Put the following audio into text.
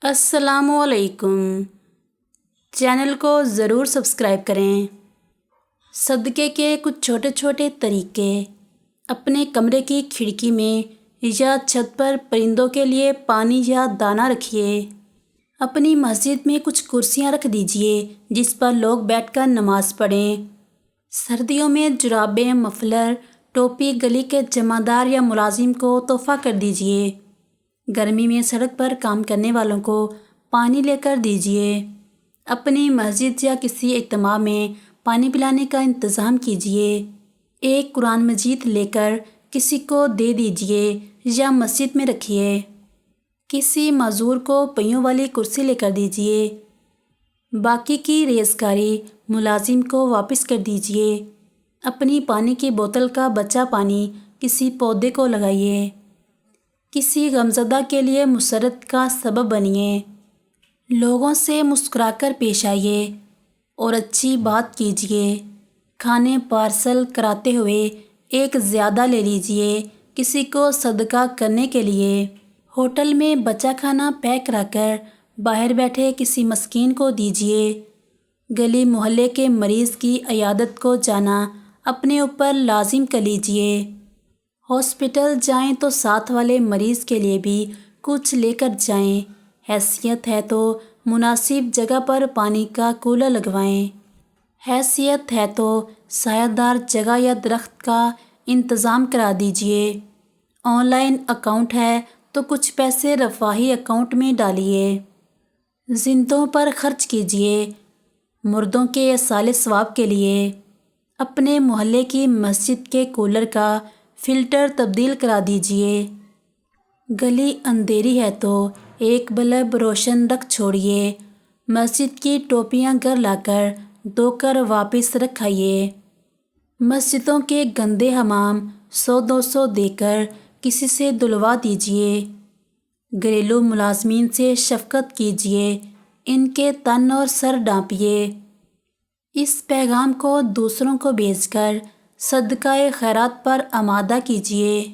السلام علیکم۔ چینل کو ضرور سبسکرائب کریں۔ صدقے کے کچھ چھوٹے چھوٹے طریقے۔ اپنے کمرے کی کھڑکی میں یا چھت پر پرندوں کے لیے پانی یا دانہ رکھیے۔ اپنی مسجد میں کچھ کرسیاں رکھ دیجیے جس پر لوگ بیٹھ کر نماز پڑھیں۔ سردیوں میں جرابیں، مفلر، ٹوپی گلی کے جمع دار یا ملازم کو تحفہ کر دیجیے۔ گرمی میں سڑک پر کام کرنے والوں کو پانی لے کر دیجیے۔ اپنی مسجد یا کسی اجتماع میں پانی پلانے کا انتظام کیجیے۔ ایک قرآن مجید لے کر کسی کو دے دیجیے یا مسجد میں رکھیے۔ کسی معذور کو پہیوں والی کرسی لے کر دیجیے۔ باقی کی ریزگاری ملازم کو واپس کر دیجیے۔ اپنی پانی کی بوتل کا بچا پانی کسی پودے کو لگائیے۔ کسی غمزدہ کے لیے مسرت کا سبب بنیے۔ لوگوں سے مسکرا کر پیش آئیے اور اچھی بات کیجیے۔ کھانے پارسل کراتے ہوئے ایک زیادہ لے لیجیے کسی کو صدقہ کرنے کے لیے۔ ہوٹل میں بچا کھانا پیک کرا کر باہر بیٹھے کسی مسکین کو دیجیے۔ گلی محلے کے مریض کی عیادت کو جانا اپنے اوپر لازم کر لیجیے۔ ہاسپٹل جائیں تو ساتھ والے مریض کے لیے بھی کچھ لے کر جائیں۔ حیثیت ہے تو مناسب جگہ پر پانی کا کولر لگوائیں۔ حیثیت ہے تو سایہ دار جگہ یا درخت کا انتظام کرا دیجیے۔ آن لائن اکاؤنٹ ہے تو کچھ پیسے رفاہی اکاؤنٹ میں ڈالیے۔ زندوں پر خرچ کیجیے۔ مردوں کے ایصال ثواب کے لیے اپنے محلے کی مسجد کے کولر کا فلٹر تبدیل کرا دیجیے۔ گلی اندھیری ہے تو ایک بلب روشن رکھ چھوڑیے۔ مسجد کی ٹوپیاں گھر لا کر دھو کر واپس رکھ آئیے۔ مسجدوں کے گندے حمام 100-200 دے کر کسی سے دھلوا دیجیے۔ گھریلو ملازمین سے شفقت کیجیے۔ ان کے تن اور سر ڈھانپیے۔ اس پیغام کو دوسروں کو بھیج کر صدقہ خیرات پر آمادہ کیجیے۔